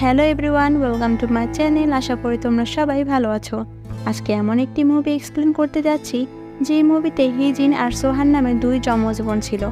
Hello everyone, welcome to my channel. আশা করি তোমরা সবাই ভালো আছো। আজকে এমন একটি মুভি এক্সপ্লেন করতে যাচ্ছি যে মুভিতে হিজিন আর সোহান নামে দুই যমজ বোন ছিল।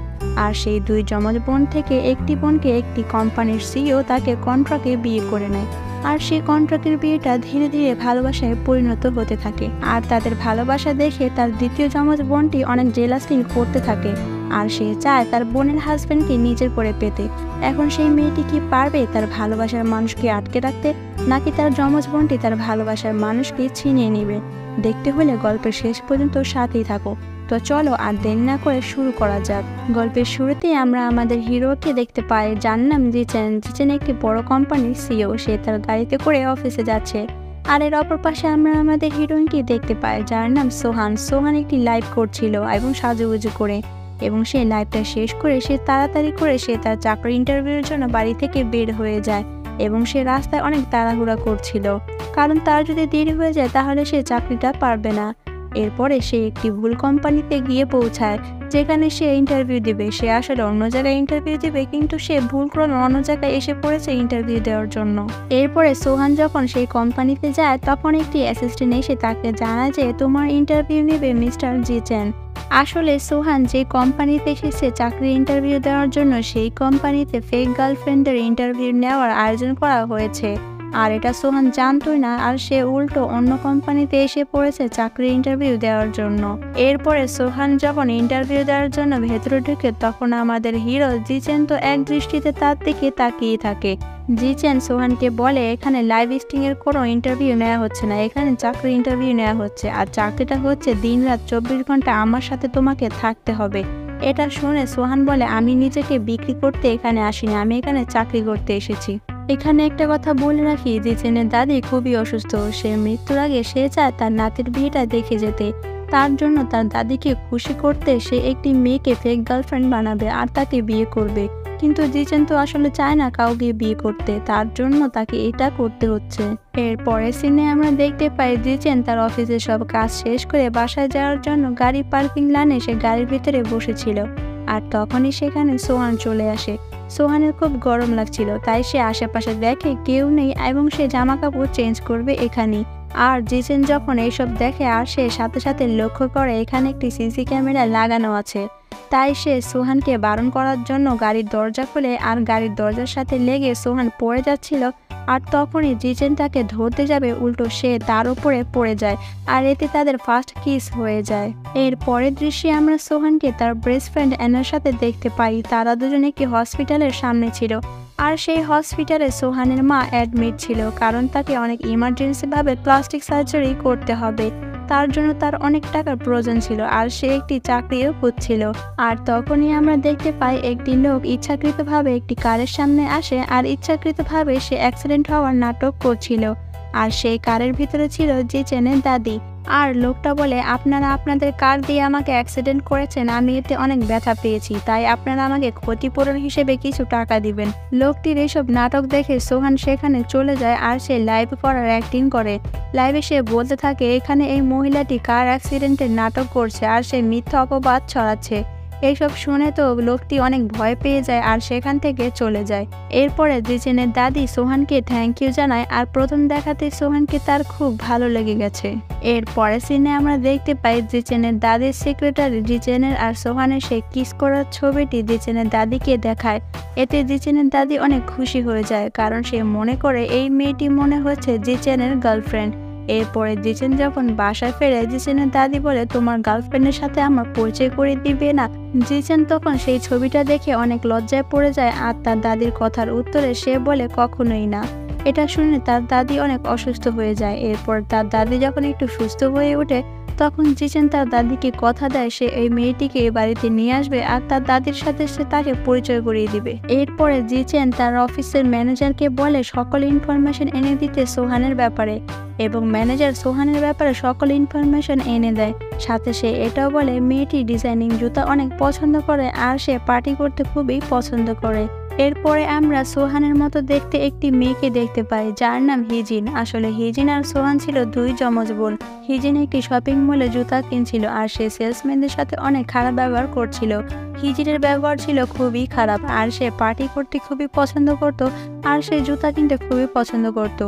আর সেই দুই যমজ বোন থেকে একটি বোনকে একটি কোম্পানির সিইও তাকে কন্ট্রাক্টে বিয়ে করে নেয়। আর সেই কন্ট্রাক্টের বিয়েটা ধীরে ধীরে ভালোবাসায় পরিণত হতে থাকে। আর তাদের ভালোবাসা দেখে তার দ্বিতীয় যমজ বোনটি অনেক জেলাস ফিল করতে থাকে। আর সে চায় তার বোনের হাজবেন্ডকে নিজের করে পেতে। এখন সেই মেয়েটি কি পারবে তার ভালোবাসার মানুষকে আটকে রাখতে, নাকি তার যমজ বোনটি তার ভালোবাসার মানুষকে ছিনিয়ে নেবে? দেখতে হলে গল্পের শেষ পর্যন্ত সাথেই থাকো। তো চলো আর দেরি না করে শুরু করা যাক। গল্পের শুরুতেই আমরা আমাদের হিরোকে দেখতে পাই, যার নাম জিচেন। জিচেন একটি বড় কোম্পানির সিইও। সে তার গাড়িতে করে অফিসে যাচ্ছে। আর এর অপর পাশে আমরা আমাদের হিরোইনকে দেখতে পাই, যার নাম সোহান। সোহান একটি লাইভ করছিল এবং সাজুগুজু করে, এবং সে লাইভটা শেষ করে সে তাড়াতাড়ি করে সে তার চাকরি ইন্টারভিউর জন্য বাড়ি থেকে বের হয়ে যায়। এবং সে রাস্তায় অনেক তাড়াহুড়া করছিল, কারণ তার যদি দেরি হয়ে যায় তাহলে সে চাকরিটা পারবে না। এরপরে সে একটি ভুল কোম্পানিতে গিয়ে পৌঁছায়, যেখানে সে ইন্টারভিউ দিবে। সে আসলে অন্য জায়গায় ইন্টারভিউ দিবে, কিন্তু সে ভুল ক্রমে অন্য জায়গায় এসে পড়েছে ইন্টারভিউ দেওয়ার জন্য। এরপরে সোহান যখন সেই কোম্পানিতে যায়, তখন একটি অ্যাসিস্ট্যান্ট এসে তাকে জানায় যে তোমার ইন্টারভিউ নেবে মিস্টার জিচেন। আসলে সোহান যে কোম্পানিতে এসেছে চাকরি ইন্টারভিউ দেওয়ার জন্য, সেই কোম্পানিতে ফেক গার্লফ্রেন্ডের ইন্টারভিউ নেওয়ার আয়োজন করা হয়েছে। আর এটা সোহান জানতোই না, আর সে উল্টো অন্য কোম্পানিতে এসে পড়েছে চাকরি ইন্টারভিউ দেওয়ার জন্য। এরপরে সোহান যখন ইন্টারভিউ দেওয়ার জন্য ভেতরে ঢুকে, তখন আমাদের হিরো জিচেন তো এক দৃষ্টিতে তার দিকে তাকিয়ে থাকে। জিচেন সোহানকে বলে, এখানে লাইভ স্ট্রিং এর কোনো ইন্টারভিউ নেওয়া হচ্ছে না, এখানে চাকরি ইন্টারভিউ নেওয়া হচ্ছে। আর চাকরিটা হচ্ছে দিনরাত 24 ঘন্টা আমার সাথে তোমাকে থাকতে হবে। এটা শুনে সোহান বলে, আমি নিজেকে বিক্রি করতে এখানে আসিনি, আমি এখানে চাকরি করতে এসেছি। এখানে একটা কথা বলে রাখি, জিচেনের দাদি খুবই অসুস্থ। সে মৃত্যুর আগে সে চায় তার নাতির বিয়েটা দেখে যেতে। তার জন্য তার দাদিকে খুশি করতে সে একটি মেয়েকে ফেক গার্লফ্রেন্ড বানাবে আর তাকে বিয়ে করবে। কিন্তু জিচেন তো আসলে চায় না কাউকে বিয়ে করতে, তার জন্য তাকে এটা করতে হচ্ছে। এর পরের সিনে আমরা দেখতে পাই জিচেন তার অফিসের সব কাজ শেষ করে বাসায় যাওয়ার জন্য গাড়ি পার্কিং লাইনে সে গাড়ির ভিতরে বসেছিল। আর তখনই সেখানে সোহান চলে আসে। সোহানের খুব গরম লাগছিল, তাই সে আশেপাশে দেখে কেউ নেই এবং সে জামা কাপড় চেঞ্জ করবে এখানেই। আর জিচেন যখন এইসব দেখে, আর সে সাথে সাথে লক্ষ্য করে এখানে একটি সিসি ক্যামেরা লাগানো আছে। তাই সে সোহানকে বারণ করার জন্য গাড়ির দরজা খুলে, আর গাড়ির দরজার সাথে লেগে সোহান পড়ে যাচ্ছিল। আর তখনই জিচেন তাকে ধরতে যাবে, উল্টো সে তার উপরে পড়ে যায়। আর এতে তাদের ফার্স্ট কিস হয়ে যায়। এর পরের দৃশ্যে আমরা সোহানকে তার বেস্ট ফ্রেন্ড অ্যানার সাথে দেখতে পাই। তারা দুজনে একটি হসপিটালের সামনে ছিল। আর সেই হসপিটালে সোহানের মা অ্যাডমিট ছিল, কারণ তাকে অনেক ইমার্জেন্সি ভাবে প্লাস্টিক সার্জারি করতে হবে। তার জন্য তার অনেক টাকার প্রয়োজন ছিল, আর সে একটি চাকরিও খুঁজছিল। আর তখনই আমরা দেখতে পাই একটি লোক ইচ্ছাকৃতভাবে একটি কারের সামনে আসে, আর ইচ্ছাকৃতভাবে সে অ্যাক্সিডেন্ট হওয়ার নাটক করছিল। আর সেই কারের ভিতরে ছিল জিচেনের দাদি। আর লোকটা বলে, আপনারা আপনাদের কার দিয়ে আমাকে অ্যাক্সিডেন্ট করেছেন, আমি এতে অনেক ব্যথা পেয়েছি, তাই আপনারা আমাকে ক্ষতিপূরণ হিসেবে কিছু টাকা দিবেন। লোকটির এইসব নাটক দেখে সোহান সেখানে চলে যায়, আর সে লাইভ করার অ্যাক্টিং করে। লাইভে সে বলতে থাকে এখানে এই মহিলাটি কার অ্যাক্সিডেন্টের নাটক করছে, আর সে মিথ্যা অপবাদ ছড়াচ্ছে। এইসব শুনে তো লোকটি অনেক ভয় পেয়ে যায়, আর সেখান থেকে চলে যায়। এরপরে জিচেনের দাদি সোহানকে থ্যাংক ইউ জানায়, আর প্রথম দেখাতে সোহানকে তার খুব ভালো লেগে গেছে। এর পরের সিনে আমরা দেখতে পাই জিচেনের দাদির সেক্রেটারি জিচেনের আর সোহানের সেই কিস করার ছবিটি জিচেনের দাদিকে দেখায়। এতে জিচেনের দাদি অনেক খুশি হয়ে যায়, কারণ সে মনে করে এই মেয়েটি মনে হচ্ছে জিচেনের গার্লফ্রেন্ড। এরপরে জিচেন যখন বাসায় ফেরে, জিচেনের দাদি বলে, তোমার গার্লফ্রেন্ডের সাথে আমার পরিচয় করে দিবে না? জিচেন তখন সেই ছবিটা দেখে অনেক লজ্জায় পড়ে যায়, আর তার দাদির কথার উত্তরে সে বলে কখনোই না। এটা শুনে তার দাদি অনেক অসুস্থ হয়ে যায়। এরপর তার দাদি যখন একটু সুস্থ হয়ে ওঠে, তখন জিচেন তার দাদিকে কথা দেয় সে এই মেয়েটিকে এই বাড়িতে নিয়ে আসবে, আর তার দাদির সাথে সে তাকে পরিচয় করিয়ে দিবে। এরপরে জিচেন তার অফিসের ম্যানেজারকে বলে সকল ইনফরমেশন এনে দিতে সোহানের ব্যাপারে, এবং ম্যানেজার সোহানের ব্যাপারে সকল ইনফরমেশন এনে দেয়। সাথে সে এটাও বলে মেয়েটি ডিজাইনিং জুতা অনেক পছন্দ করে, আর সে পার্টি করতে খুবই পছন্দ করে। এরপরে আমরা সোহানের মতো দেখতে একটি মেয়েকে দেখতে পাই যার নাম হিজিন। আসলে হিজিন আর সোহান ছিল দুই যমজ বোন। হিজিন একটি শপিং মলে জুতা কিনছিল আর সে সেলসম্যানদের সাথে অনেক খারাপ ব্যবহার করছিল। হিজিনের ব্যবহার ছিল খুবই খারাপ আর সে পার্টি করতে খুবই পছন্দ করত আর সে জুতা কিনতে খুবই পছন্দ করত।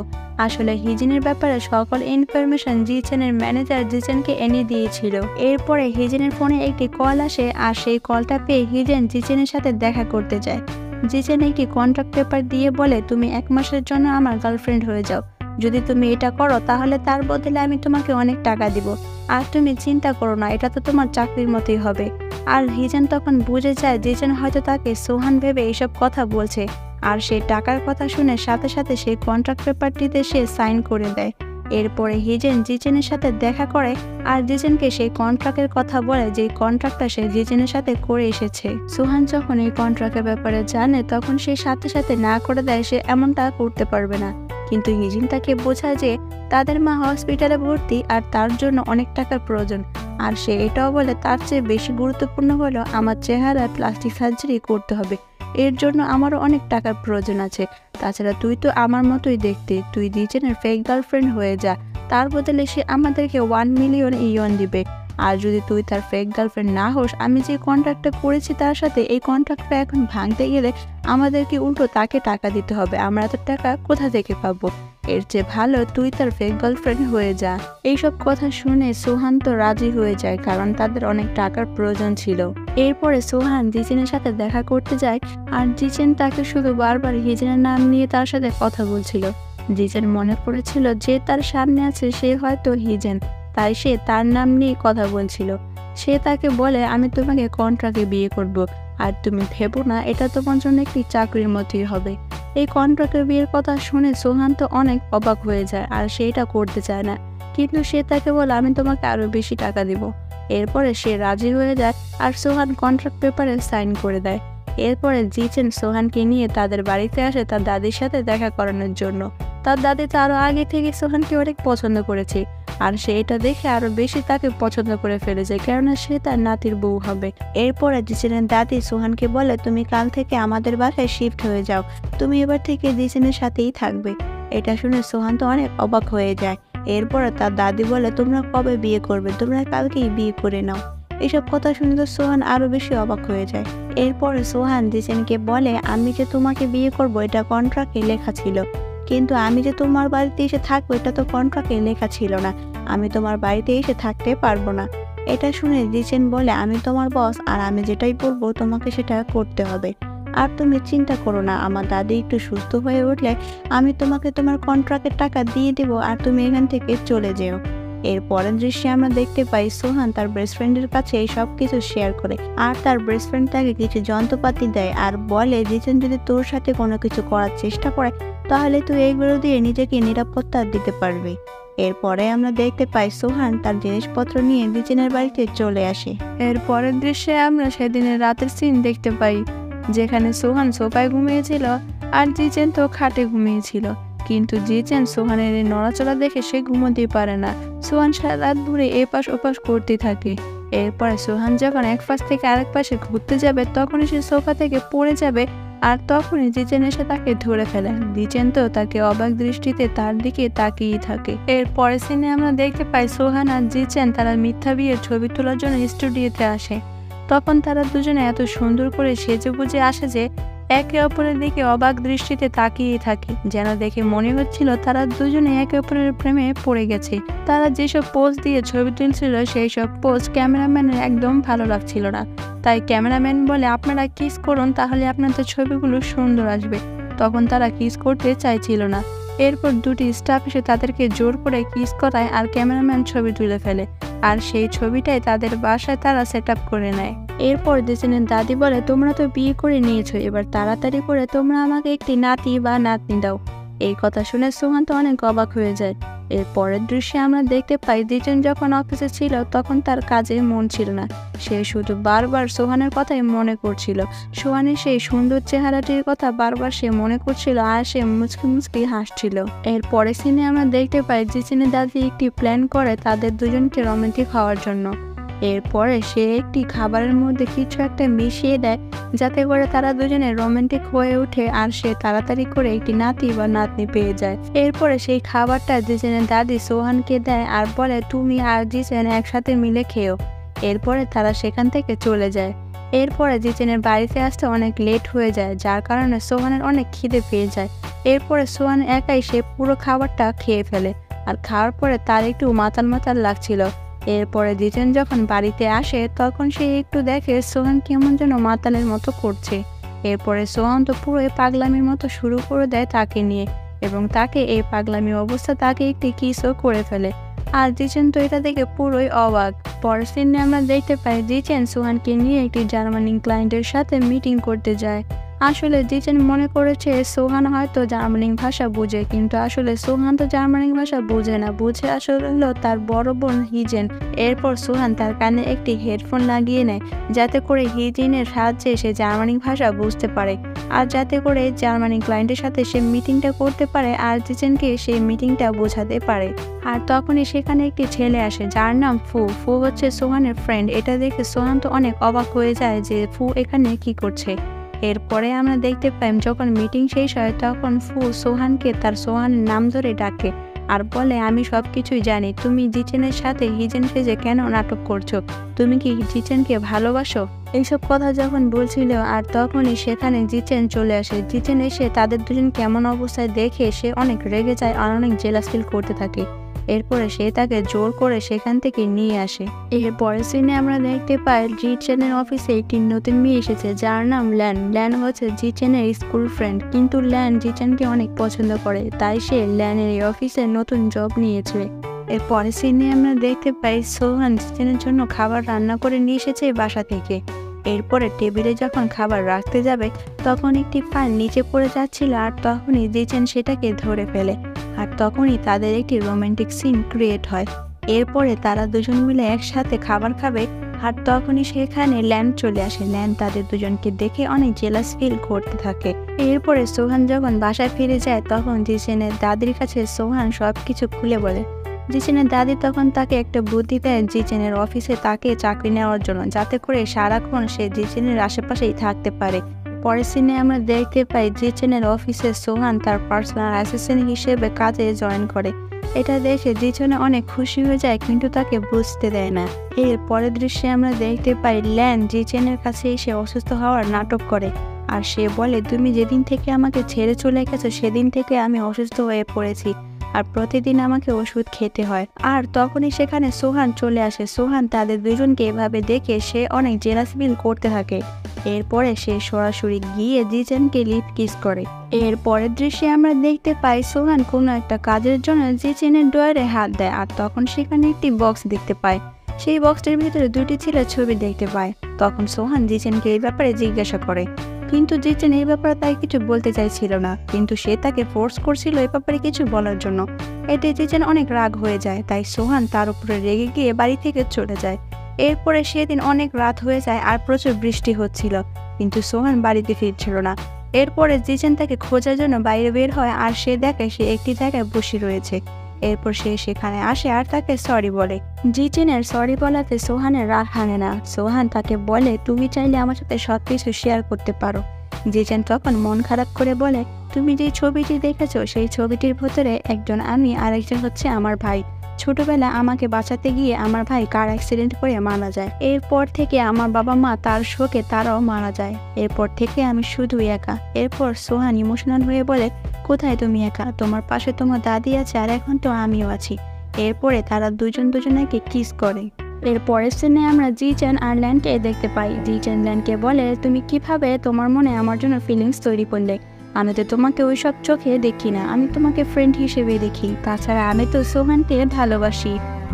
আসলে হিজিনের ব্যাপারে সকল ইনফরমেশন জিচেনের ম্যানেজার জিচেনকে এনে দিয়েছিল। এরপরে হিজিনের ফোনে একটি কল আসে আর সেই কলটা পেয়ে হিজেন জিচেনের সাথে দেখা করতে যায়। জিচেন একটি কন্ট্রাক্ট পেপার দিয়ে বলে, তুমি 1 মাসের জন্য আমার গার্লফ্রেন্ড হয়ে যাও। যদি তুমি এটা করো তাহলে তার বদলে আমি তোমাকে অনেক টাকা দিব। আর তুমি চিন্তা করো না, এটা তো তোমার চাকরির মতোই হবে। আর হিজেন তখন বুঝে যায় জিচেন হয়তো তাকে সোহান ভেবে এইসব কথা বলছে। আর সেই টাকার কথা শুনে সাথে সাথে সেই কন্ট্রাক্ট পেপারটিতে সে সাইন করে দেয়। এরপরে হিজেন জিচেনের সাথে দেখা করে আর জিচেনকে সেই কন্ট্রাক্টের কথা বলে যে কন্ট্রাক্টটা সে জিচেনের সাথে করে এসেছে। সোহান যখন এই কন্ট্রাক্টের ব্যাপারে জানে তখন সে সাথে সাথে না করে দেয়, সে এমনটা করতে পারবে না। কিন্তু হিজিন তাকে বোঝায় যে তাদের মা হসপিটালে ভর্তি আর তার জন্য অনেক টাকার প্রয়োজন। আর সে এটাও বলে তার চেয়ে বেশি গুরুত্বপূর্ণ হলো আমার চেহারায় প্লাস্টিক সার্জারি করতে হবে, এর জন্য আমারও অনেক টাকার প্রয়োজন আছে। তাছাড়া তুই তো আমার মতোই দেখতে, তুই জিচেনের ফেক গার্লফ্রেন্ড হয়ে যা, তার বদলে সে আমাদেরকে 1 মিলিয়ন ইয়ন দিবে। আর যদি তুই তার ফেক গার্লফ্রেন্ড না হোস, আমি যে কন্ট্রাক্টটা করেছি তার সাথে, এই কন্ট্রাক্টটা এখন ভাঙতে গেলে আমাদেরকে উল্টো তাকে টাকা দিতে হবে। আমরা এত টাকা কোথা থেকে পাবো? এর চেয়ে ভালো তুই তার ফেক গার্লফ্রেন্ড হয়ে যা। এইসব কথা শুনে সোহান তো রাজি হয়ে যায়, কারণ তাদের অনেক টাকার প্রয়োজন ছিল। এরপরে সোহান জিচেনের সাথে দেখা করতে যায় আর জিচেন তাকে শুধু বারবার হিজেনের নাম নিয়ে তার সাথে কথা বলছিল। জিচেন মনে পড়েছিল যে তার সামনে আছে সে হয়তো হিজেন, তাই সে তার নাম নিয়ে কথা বলছিল। সে তাকে বলে, আমি তোমাকে কন্ট্রাক্টে বিয়ে করব, আর তুমি ভেবো না এটা তোমার জন্য একটি চাকরির মতোই হবে। এই কন্ট্রাক্টের বিয়ের কথা শুনে সোহান তো অনেক অবাক হয়ে যায় আর সে এটা করতে চায় না, কিন্তু সে তাকে বলে, আমি তোমাকে আরো বেশি টাকা দিব। এরপরে সে রাজি হয়ে যায় আর সোহান কন্ট্রাক্ট পেপারে সাইন করে দেয়। এরপরে জিচেন সোহানকে নিয়ে তাদের বাড়িতে আসে তার দাদির সাথে দেখা করানোর জন্য। তার দাদি তো আরো আগে থেকে সোহানকে অনেক পছন্দ করেছে আর সে এটা দেখে আরো বেশি তাকে পছন্দ করে ফেলেছে, কেননা সে তার নাতির বউ হবে। এরপরে জিচেনের দাদি সোহানকে বলে, তুমি কাল থেকে আমাদের বাসায় শিফট হয়ে যাও, তুমি এবার থেকে জিচেনের সাথেই থাকবে। এটা শুনে সোহান তো অনেক অবাক হয়ে যায়। এরপরে তার দাদি বলে, তোমরা কবে বিয়ে করবে? তোমরা কালকেই বিয়ে করে নাও। এসব কথা শুনে তো সোহান আরো বেশি অবাক হয়ে যায়। এরপরে সোহান জিচেনকে বলে, আমি যে তোমাকে বিয়ে করব এটা কন্ট্রাক্টে লেখা ছিল, কিন্তু আমি যে তোমার বাড়িতে এসে থাকবো এটা তো কন্ট্রাক্টে লেখা ছিল না, আমি তোমার বাড়িতে এসে থাকতে পারবো না। এটা শুনে জিচেন বলে, আমি তোমার বস আর আমি যেটাই বলবো তোমাকে সেটা করতে হবে। আর তুমি চিন্তা করো না, আমার দাদি একটু সুস্থ হয়ে উঠলে আমি তোমাকে তোমার কন্ট্রাক্টের টাকা দিয়ে দেবো আর তুমি এখান থেকে চলে যেও। এর পরের দৃশ্যে আমরা দেখতে পাই সোহান তার বেস্ট ফ্রেন্ডের কাছে এই সব কিছু শেয়ার করে আর তার বেস্ট ফ্রেন্ড তাকে কিছু যন্ত্রপাতি দেয় আর বলে, জিচেন যদি তোর সাথে কোনো কিছু করার চেষ্টা করে তাহলে তুই এইগুলো দিয়ে নিজেকে নিরাপত্তা দিতে পারবি। এরপরে আমরা দেখতে পাই সোহান তার জিনিসপত্র নিয়ে জিচেনের বাড়িতে চলে আসে। এর পরের দৃশ্যে আমরা সেদিনের রাতের সিন দেখতে পাই, যেখানে সোহান সোফায় ঘুমিয়েছিল আর জিচেন তো খাটে ঘুমিয়েছিল। কিন্তু জিচেন সোহানের এই নড়াচড়া দেখে সে ঘুমোতেই পারে না। সোহান সারা রাত ভরে এপাশ ওপাশ করতে থাকে। এরপরে সোহান যখন এক পাশ থেকে আরেক পাশে ঘুরতে যাবে তখনই সে সোফা থেকে পড়ে যাবে আর তখনই জিচেন এসে তাকে ধরে ফেলে। জিচেন তো তাকে অবাক দৃষ্টিতে তার দিকে তাকিয়ে থাকে। এর পরের সিনে আমরা দেখতে পাই সোহান আর জিচেন তারা মিথ্যা বিয়ের ছবি তোলার জন্য স্টুডিওতে আসে। তখন তারা দুজনে এত সুন্দর করে সেজে গুজে আসে যে একে অপরের দিকে অবাক দৃষ্টিতে তাকিয়ে থাকে, যেন দেখে মনে হচ্ছিল তারা দুজনে একে অপরের প্রেমে পড়ে গেছে। তারা যেসব পোজ দিয়ে ছবি তুলছিল সেই সব পোজ ক্যামেরাম্যানের একদম ভালো লাগছিল না, তাই ক্যামেরাম্যান বলে, আপনারা কিস করুন তাহলে আপনাদের ছবিগুলো সুন্দর আসবে। তখন তারা কিস করতে চাইছিল না। এরপর দুটি স্টাফ এসে তাদেরকে জোর করে কিস করায় আর ক্যামেরাম্যান ছবি তুলে ফেলে আর সেই ছবিটাই তাদের বাসায় তারা সেট আপ করে নেয়। এরপর জিচেনের দাদি বলে, তোমরা তো বিয়ে করে নিয়েছো, এবার তাড়াতাড়ি করে তোমরা আমাকে একটি নাতি বা নাতনি দাও। এই কথা শুনে সোহান তো অনেক অবাক হয়ে যায়। এর পরের দৃশ্যে আমরা দেখতে পাই জিচেন যখন অফিসে ছিল তখন তার কাজে মন ছিল না, সে শুধু বারবার সোহানের কথাই মনে করছিল। সোহানের সেই সুন্দর চেহারাটির কথা বারবার সে মনে করছিল আর সে মুচকি মুচকি হাসছিল। এর পরের সিনে আমরা দেখতে পাই জিচেনের দাদি একটি প্ল্যান করে তাদের দুজনকে রোমান্টিক হওয়ার জন্য। এরপরে সে একটি খাবারের মধ্যে কিছু একটা মিশিয়ে দেয় যাতে করে তারা দুজনে রোমান্টিক হয়ে ওঠে আর সে তাড়াতাড়ি করে একটি নাতি বা নাতনি পেয়ে যায়। এরপরে সেই খাবারটা জিচেনের দাদি সোহানকে দেয় আর বলে তুমি আর জিচেন একসাথে মিলে খেও। এরপরে তারা সেখান থেকে চলে যায়। এরপরে জিচেনের বাড়িতে আসতে অনেক লেট হয়ে যায় যার কারণে সোহানের অনেক খিদে পেয়ে যায়। এরপরে সোহান একাই সে পুরো খাবারটা খেয়ে ফেলে আর খাওয়ার পরে তার একটু মাতাল মাতাল লাগছিল। এরপরে জিচেন যখন বাড়িতে আসে তখন সে একটু দেখে সোহান কেমন যেন মাতালের মতো করছে। এরপরে সোহান তো পুরোই পাগলামির মতো শুরু করে দেয় তাকে নিয়ে এবং তাকে এই পাগলামি অবস্থা তাকে একটি কিসও করে ফেলে। আর জিচেন তো এটা দেখে পুরোই অবাক। পরের সিনে আমরা দেখতে পাই জিচেন সোহানকে নিয়ে একটি জার্মানি ক্লায়েন্টের সাথে মিটিং করতে যায়। আসলে জিচেন মনে করেছে সোহান হয়তো জার্মানি ভাষা বুঝে, কিন্তু আসলে সোহান তো জার্মানি ভাষা বুঝে না, বুঝে আসলে হলো তার বড় বোন হিজেন। এরপর সোহান তার কানে একটি হেডফোন লাগিয়ে নেয় যাতে করে হিজিনের সাহায্যে সে জার্মানি ভাষা বুঝতে পারে আর যাতে করে জার্মানি ক্লায়েন্টের সাথে সে মিটিংটা করতে পারে আর জিচেনকে সেই মিটিংটা বোঝাতে পারে। আর তখনই সেখানে একটি ছেলে আসে যার নাম ফু। ফু হচ্ছে সোহানের ফ্রেন্ড। এটা দেখে সোহান তো অনেক অবাক হয়ে যায় যে ফু এখানে কি করছে। এরপরে আমরা দেখতে পাই যখন মিটিং শেষ হয় তখন ফু সোহানকে তার সোহানের নাম ধরে ডাকে আর বলে আমি সব কিছুই জানি, তুমি জিচেনের সাথে হিজেন সেজে কেন নাটক করছো, তুমি কি জিচেনকে ভালোবাসো? এইসব কথা যখন বলছিল আর তখনই সেখানে জিচেন চলে আসে। জিচেন এসে তাদের দুজন কেমন অবস্থায় দেখে সে অনেক রেগে যায় আর অনেক জেলাস ফিল করতে থাকে। এরপরে সে তাকে জোর করে সেখান থেকে নিয়ে আসে। এর পরের সিনে আমরা দেখতে পাই জিচেনের অফিসে একটি নতুন মেয়ে এসেছে যার নাম ল্যান। ল্যান হচ্ছে জিচেনের স্কুল ফ্রেন্ড, কিন্তু ল্যান জিচেনকে অনেক পছন্দ করে তাই সে ল্যানের এই অফিসে নতুন জব নিয়েছে। এর পরের সিনে আমরা দেখতে পাই সোহান জিচেনের জন্য খাবার রান্না করে নিয়ে এসেছে বাসা থেকে। এরপরে টেবিলে যখন খাবার রাখতে যাবে তখন একটি ফাইল নিচে পড়ে যাচ্ছিল আর তখনই জিচেন সেটাকে ধরে ফেলে আর তখনই তাদের একটি রোমান্টিক সিন ক্রিয়েট হয়। এরপরে তারা দুজন মিলে একসাথে খাবার খাবে আর তখনই সেখানে ল্যান চলে আসে। ল্যান তাদের দুজনকে দেখে অনেক জেলাস ফিল করতে থাকে। এরপরে সোহান যখন বাসায় ফিরে যায় তখন জিচেনের দাদির কাছে সোহান সবকিছু খুলে বলে। জিচেনের দাদি তখন তাকে একটা বুদ্ধি দেয় জিচেনের অফিসে তাকে চাকরি নেওয়ার জন্য, যাতে করে সারাক্ষণ সে জিচেনের আশেপাশেই থাকতে পারে। পরের সিনে আমরা দেখতে পাই জিচেনের অফিসে সোহান তার পার্সোনাল অ্যাসিস্ট্যান্ট হিসেবে কাজে জয়েন করে। এটা দেখে জিচেন অনেক খুশি হয়ে যায় কিন্তু তাকে বুঝতে দেয় না। এর পরের দৃশ্যে আমরা দেখতে পাই ল্যান জিচেনের কাছে এসে অসুস্থ হওয়ার নাটক করে আর সে বলে তুমি যেদিন থেকে আমাকে ছেড়ে চলে গেছো সেদিন থেকে আমি অসুস্থ হয়ে পড়েছি আর প্রতিদিন আমাকে ওষুধ খেতে হয়। আর তখনই সেখানে সোহান চলে আসে। সোহান তাদের দুজনকে এভাবে দেখে সে অনেক জেলাস ফিল করতে থাকে। এরপরে সে সরাসরি গিয়ে জিচেনকে লিপ কিস করে। এর পরের দৃশ্যে আমরা দেখতে পাই সোহান কোনো একটা কাজের জন্য জিচেনের ডয়ারে হাত দেয় আর তখন সেখানে একটি বক্স দেখতে পায়। সেই বক্সটির ভিতরে দুটি ছেলের ছবি দেখতে পায়। তখন সোহান জিচেনকে এই ব্যাপারে জিজ্ঞাসা করে, কিন্তু জিচেন এই ব্যাপারে তাই কিছু বলতে চাইছিল না, কিন্তু সে তাকে ফোর্স করছিল এই ব্যাপারে কিছু বলার জন্য। এতে জিচেন অনেক রাগ হয়ে যায় তাই সোহান তার উপরে রেগে গিয়ে বাড়ি থেকে চলে যায়। এরপরে সেদিন অনেক রাত হয়ে যায় আর প্রচুর বৃষ্টি হচ্ছিল, কিন্তু সোহান বাড়িতে ফিরছিল না। এরপরে জিচেন তাকে খোঁজার জন্য বাইরে বের হয় আর সে দেখে সে একটি জায়গায় বসে রয়েছে। এরপর সে সেখানে আসে আর তাকে সরি বলে। জিচেনের সরি বলাতে সোহানের রাগ ভাঙে না। সোহান তাকে বলে তুমি চাইলে আমার সাথে সবকিছু শেয়ার করতে পারো। জিচেন তখন মন খারাপ করে বলে তুমি যে ছবিটি দেখেছো সেই ছবিটির ভেতরে একজন আমি আর একজন হচ্ছে আমার ভাই। ছোটবেলা আমাকে বাঁচাতে গিয়ে আমার ভাই কার অ্যাক্সিডেন্ট করে মারা যায়। এরপর থেকে আমার বাবা মা তার শোকে তারাও মারা যায়। এরপর থেকে আমি শুধু একা। এরপর সোহান ইমোশনাল হয়ে বলে কোথায় তুমি একা, তোমার পাশে তোমার দাদি আছে আর এখন তো আমিও আছি। এরপরে তারা দুজন দুজনকে কিস করে। এর পরের সিনে আমরা জিচেন আর ল্যানকে দেখতে পাই। জিচেন ল্যানকে বলে তুমি কিভাবে তোমার মনে আমার জন্য ফিলিংস তৈরি করলে, আমি তো তোমাকে ওইসব চোখে দেখি না, আমি তোমাকে ফ্রেন্ড হিসেবে দেখি, তাছাড়া আমি তো সোহানকে ভালোবাসি,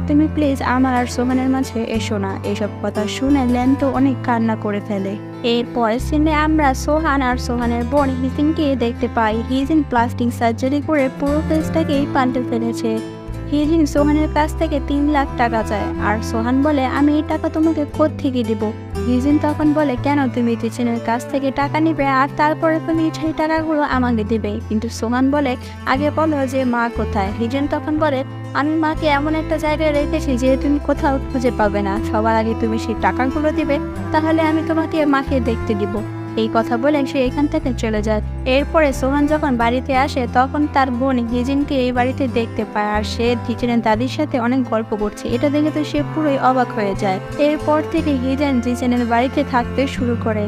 তুমি প্লিজ আমার আর সোহানের মাঝে এসো না। এসব কথা শুনে ল্যান তো অনেক কান্না করে ফেলে। এর পরের সিনে আমরা সোহান আর সোহানের বোন হিজিনকে দেখতে পাই। হিজিন প্লাস্টিক সার্জারি করে পুরো ফেসটাকেই পাল্টে ফেলেছে। হিজিন সোহানের কাছ থেকে 3 লাখ টাকা চায় আর সোহান বলে আমি এই টাকা তোমাকে কোত্থেকে দিব। হিজিন তখন বলে, কেন তুমি জিজেনের কাছ থেকে টাকা নিবে আর তারপরে তুমি সেই টাকাগুলো আমাকে দিবে? কিন্তু সোহান বলে, আগে বলো যে মা কোথায়? হিজিন তখন বলে, আমি মাকে এমন একটা জায়গায় রেখেছি যে তুমি কোথাও খুঁজে পাবে না, সবার আগে তুমি সেই টাকাগুলো দিবে, তাহলে আমি তোমাকে মাকে দেখতে দিব। এই কথা বলে সে এখান থেকে চলে যায়। এরপরে সোহান যখন বাড়িতে আসে তখন তার বোন হিজিনকে এই বাড়িতে দেখতে পায় আর সে জিজেনের দাদির সাথে অনেক গল্প করছে। এটা দেখে তো সে পুরোই অবাক হয়ে যায়। এরপর থেকে হিজেন জিজেনের বাড়িতে থাকতে শুরু করে।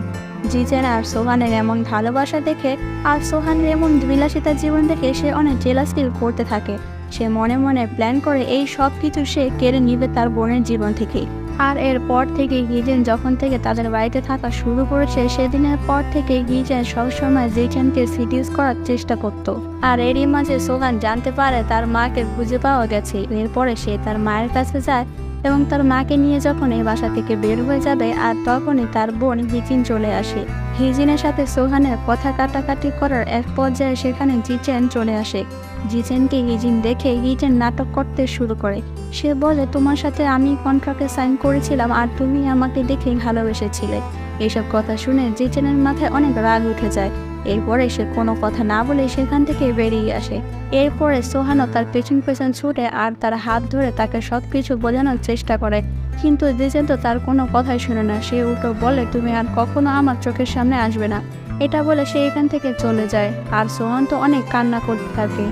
জিজেন আর সোহানের এমন ভালোবাসা দেখে আর সোহানের এমন বিলাসিতার জীবন দেখে সে অনেক জেলাস ফিল করতে থাকে। সে মনে মনে প্ল্যান করে এই সব কিছু সে কেড়ে নিবে তার বোনের জীবন থেকে। আর এরপর থেকে হিজেন যখন থেকে তাদের বাড়িতে থাকা শুরু করেছে সেদিনের পর থেকে হিজেন সবসময় জিজেনকে সিডিউস করার চেষ্টা করত। আর এরই মাঝে সোহান জানতে পারে তার মাকে খুঁজে পাওয়া গেছে। এরপরে সে তার মায়ের কাছে যায় এবং তার মাকে নিয়ে যখন এই বাসা থেকে বের হয়ে যাবে আর তখনই তার বোন হিজিন চলে আসে। হিজিনের সাথে সোহানের কথা কাটাকাটি করার এক পর্যায়ে সেখানে জিজেন চলে আসে। জিজেনকে হিজিন দেখে হিজেন নাটক করতে শুরু করে। সে বলে, তোমার সাথে আমি কন্ট্রাক্টে সাইন করেছিলাম আর তুমি আমাকে দেখে ভালোবেসেছিলে। এইসব কথা শুনে জিজেনের মাথায় অনেক রাগ উঠে যায়। এরপরে সে কোনো কথা না বলে সেখান থেকে বেরিয়ে আসে। এরপরে সোহানও তার পেছন পেছন ছুটে আর তার হাত ধরে তাকে সবকিছু বোঝানোর চেষ্টা করে, কিন্তু জিজেন তো তার কোনো কথাই শুনে না। সে উল্টো বলে, তুমি আর কখনো আমার চোখের সামনে আসবে না। এটা বলে সে এখান থেকে চলে যায় আর সোহান তো অনেক কান্না করতে থাকে।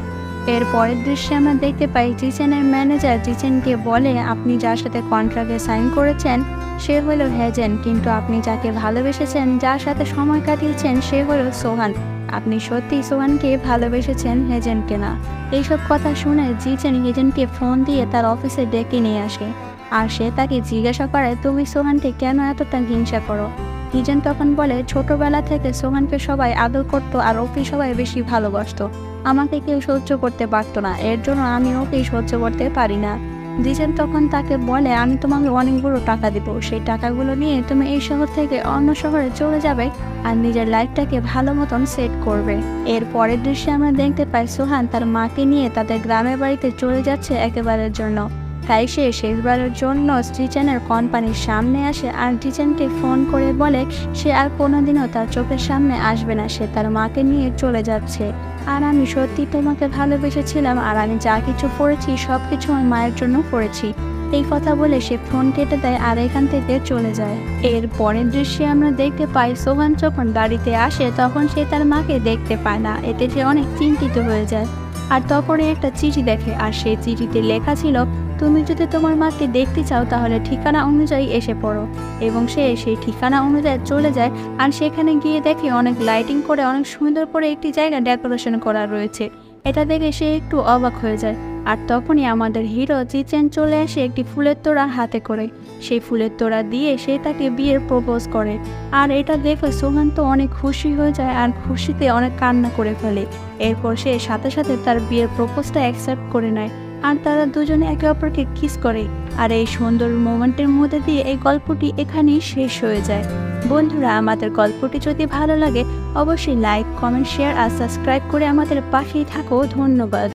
এর পরের দৃশ্যে আমরা দেখতে পাই জিজেনের ম্যানেজার জিজেনকে বলে, আপনি যার সাথে কন্ট্রাক্টে সাইন করেছেন সে হলো হেজেন, কিন্তু আপনি যাকে ভালোবেসেছেন, যার সাথে সময় কাটিয়েছেন সে হলো সোহান। আপনি সত্যি সোহানকে ভালোবেসেছেন, হেজেনকে না। এইসব কথা শুনে জিজেন হেজেনকে ফোন দিয়ে তার অফিসে ডেকে নিয়ে আসে আর সে তাকে জিজ্ঞাসা করে, তুমি সোহানকে কেন এতটা হিংসা করো? হিজেন তখন বলে, ছোটবেলা থেকে সোহানকে সবাই আদর করতো আর ওকে সবাই বেশি ভালোবাসতো। আমাকে কেউ সহ্য করতে পারতো না, এর জন্য আমি ওকেই সহ্য করতে পারি না। জিজেন তখন তাকে বলে, আমি তোমাকে অনেকগুলো টাকা দিব, সেই টাকাগুলো নিয়ে তুমি এই শহর থেকে অন্য শহরে চলে যাবে আর নিজের লাইফটাকে ভালো মতন সেট করবে। এর পরের দৃশ্যে আমরা দেখতে পাই সোহান তার মাকে নিয়ে তাদের গ্রামের বাড়িতে চলে যাচ্ছে একেবারের জন্য। তাই সে শেষবারের জন্য জিজেনের কোম্পানির সামনে আসে আর জিজেনকে ফোন করে বলে সে আর কোনোদিনও তার চোখের সামনে আসবে না, সে তার মাকে নিয়ে চলে যাচ্ছে। আর আমি সত্যি তোমাকে ভালোবেসেছিলাম আর আমি যা কিছু করেছি সব কিছু আমার মায়ের জন্য করেছি। এই কথা বলে সে ফোন কেটে দেয় আর এখান থেকে চলে যায়। এর পরের দৃশ্যে আমরা দেখতে পাই সোহান যখন বাড়িতে আসে তখন সে তার মাকে দেখতে পায় না। এতে সে অনেক চিন্তিত হয়ে যায় আর তখনই একটা চিঠি দেখে আর সেই চিঠিতে লেখা ছিল, তুমি যদি তোমার মাকে দেখতে চাও তাহলে ঠিকানা অনুযায়ী এসে পড়ো। এবং সে সেই ঠিকানা অনুযায়ী চলে যায় আর সেখানে গিয়ে দেখে অনেক লাইটিং করে অনেক সুন্দর করে একটি জায়গা ডেকোরেশন করা রয়েছে। এটা দেখে সে একটু অবাক হয়ে যায় আর তখনই আমাদের হিরো জিজেন চলে আসে একটি ফুলের তোড়া হাতে করে। সেই ফুলের তোড়া দিয়ে সে তাকে বিয়ের প্রপোজ করে আর এটা দেখে সোহান তো অনেক খুশি হয়ে যায় আর খুশিতে অনেক কান্না করে ফেলে। এরপর সে সাথে সাথে তার বিয়ের প্রপোজটা অ্যাকসেপ্ট করে নেয় আর তারা দুজনে একে অপরকে কিস করে। আর এই সুন্দর মোমেন্টের মধ্যে দিয়ে এই গল্পটি এখানেই শেষ হয়ে যায়। বন্ধুরা, আমাদের গল্পটি যদি ভালো লাগে অবশ্যই লাইক, কমেন্ট, শেয়ার আর সাবস্ক্রাইব করে আমাদের পাশেই থাকো। ধন্যবাদ।